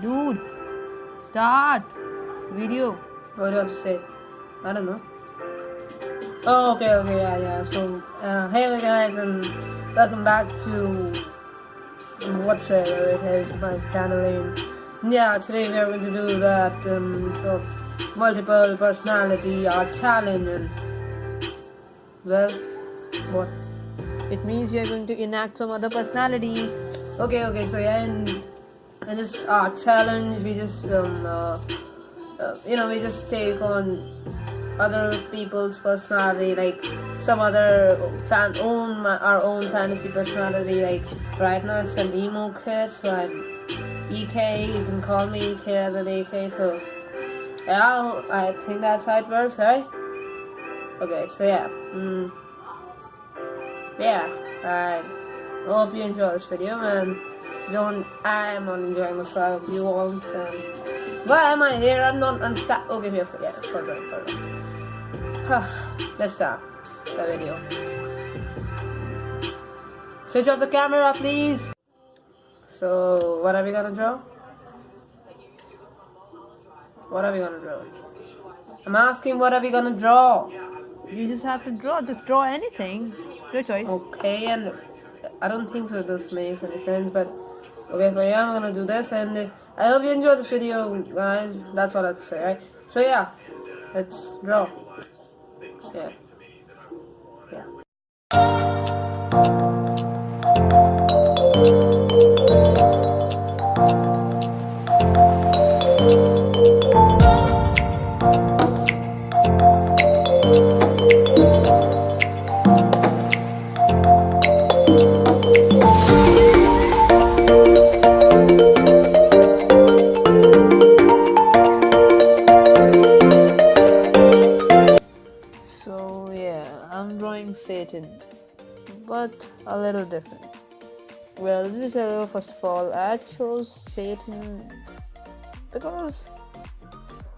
Dude, start video. What do you have to say? I don't know. Oh, okay, yeah. So, hey guys, and welcome back to whatsoever it is, my channel name. Yeah, today we are going to do that the multiple personality challenge, and well, what? It means you're going to enact some other personality. Okay. So yeah, in this challenge, we just we just take on other people's personality, like some other our own fantasy personality. Like right now it's an emo kid, so I'm EK. You can call me EK as an AK. So yeah, I think that's how it works, right? Okay, so yeah, I hope you enjoy this video, and I am not enjoying myself. You won't. Why am I here? I'm not unstuck. Okay, here. Yeah, forget. Let's start the video. Switch off the camera, please. So, what are we gonna draw? What are we gonna draw? I'm asking, what are we gonna draw? You just have to draw. Just draw anything. Your choice. Okay, and I don't think so this makes any sense, but okay, for yeah, I'm gonna do this, and I hope you enjoy this video, guys. That's all I have to say, right? So yeah, let's draw. Yeah. So yeah, I'm drawing Satan, but a little different. Well, let me tell you, first of all, I chose Satan because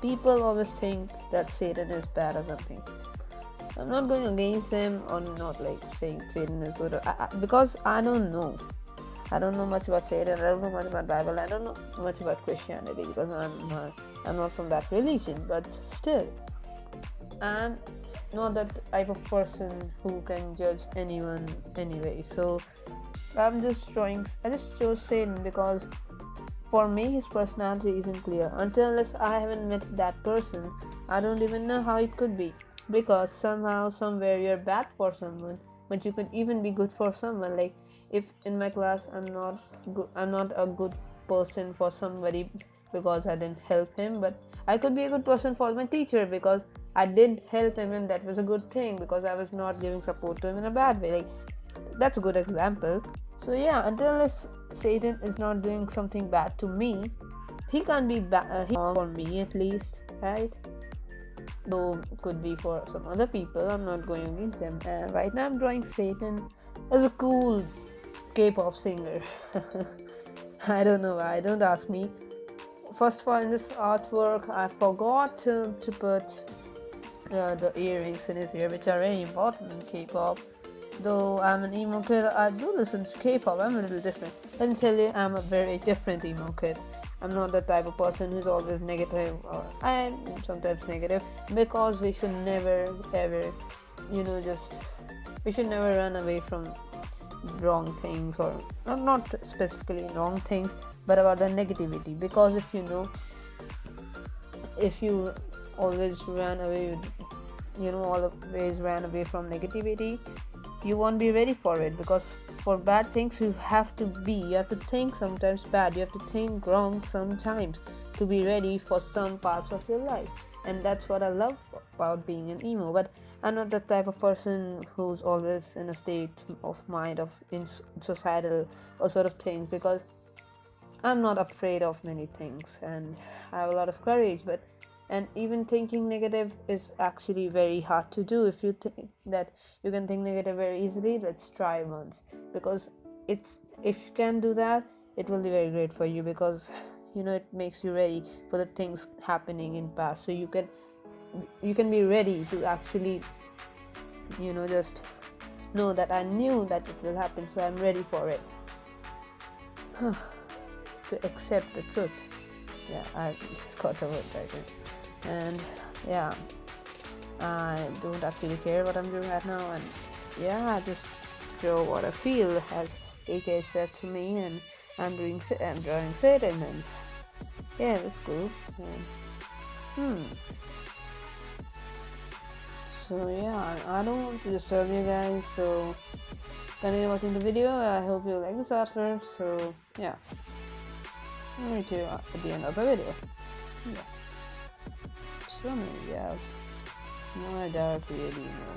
people always think that Satan is bad or something. I'm not going against them, or not like saying Satan is good, because I don't know. I don't know much about Satan. I don't know much about Bible. I don't know much about Christianity because I'm not from that religion. But still, I'm not that type of person who can judge anyone anyway. So I just chose Satan because for me his personality isn't clear. Unless I haven't met that person, I don't even know how it could be. Because somehow, somewhere you're bad for someone, but you could even be good for someone. Like if in my class I'm not a good person for somebody because I didn't help him, but I could be a good person for my teacher because I did help him, and that was a good thing because I was not giving support to him in a bad way. Like that's a good example. So yeah, unless Satan is not doing something bad to me, he can't be bad for me, at least, right? Though could be for some other people. I'm not going against them. Right now I'm drawing Satan as a cool K-pop singer. I don't know why, don't ask me. First of all, in this artwork I forgot to put the earrings in his ear, which are very important in K-pop. Though I'm an emo kid, I do listen to K-pop. I'm a little different. Let me tell you, I'm a very different emo kid. I'm not the type of person who's always negative, or I am sometimes negative, because we should never ever, we should never run away from wrong things, or not specifically wrong things, but about the negativity. Because if you always ran away from negativity, you won't be ready for it. Because for bad things you have to think sometimes bad, you have to think wrong sometimes to be ready for some parts of your life. And that's what I love about being an emo. But I'm not the type of person who's always in a state of mind of in societal or sort of things, because I'm not afraid of many things and I have a lot of courage. And even thinking negative is actually very hard to do. If you think that you can think negative very easily, let's try once. Because if you can do that, it will be very great for you, because it makes you ready for the things happening in past. So you can be ready to actually just know that I knew that it will happen, so I'm ready for it. To accept the truth. yeah, I just got the word right. And yeah, I don't actually care what I'm doing right now, and yeah, I just show what I feel, as AK said to me, and I'm drawing Satan, and yeah, that's cool. So yeah, I don't want to disturb you guys, so continue watching the video. I hope you like this artwork. So yeah, I'll meet you at the end of the video. Yeah, so many guys. No, I doubt really know.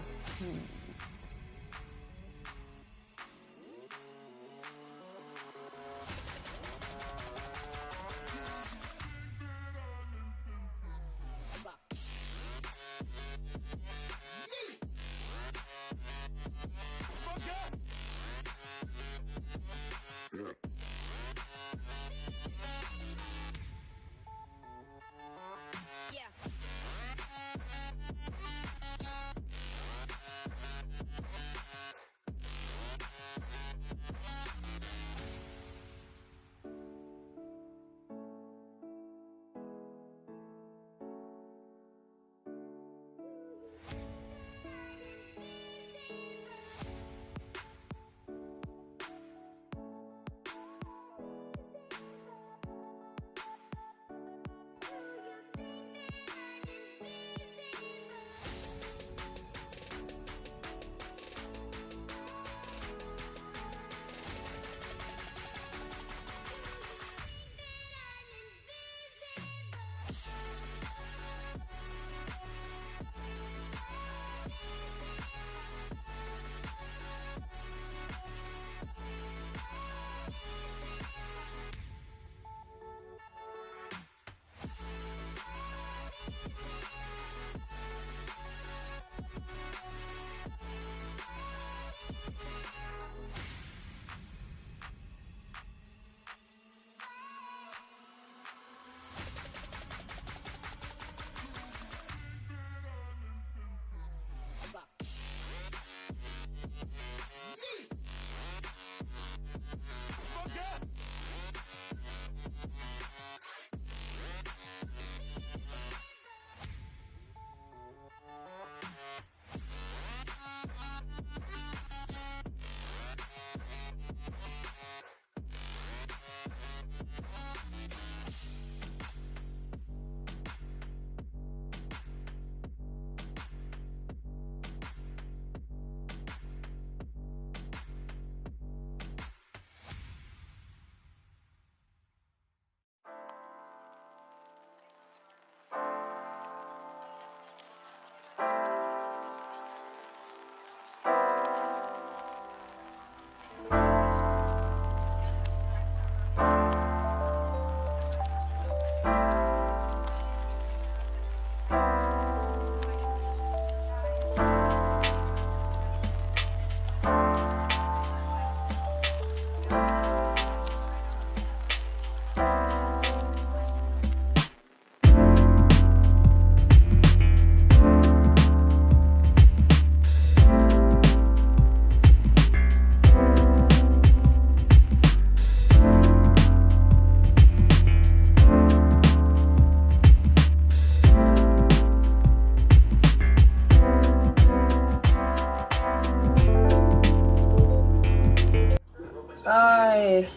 I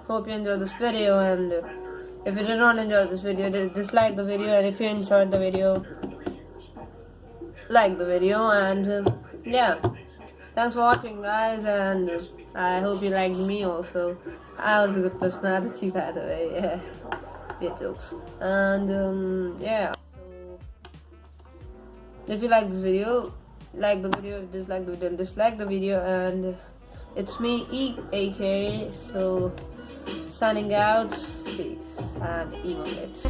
hope you enjoyed this video, and if you did not enjoy this video, dislike the video, and if you enjoyed the video, like the video. And yeah, thanks for watching, guys, and I hope you liked me also. I was a good personality, by the way. Yeah, weird jokes. And yeah, so if you like this video, like the video. If you dislike the video, dislike the video. And it's me, itsAK. So signing out. Peace and emo kids.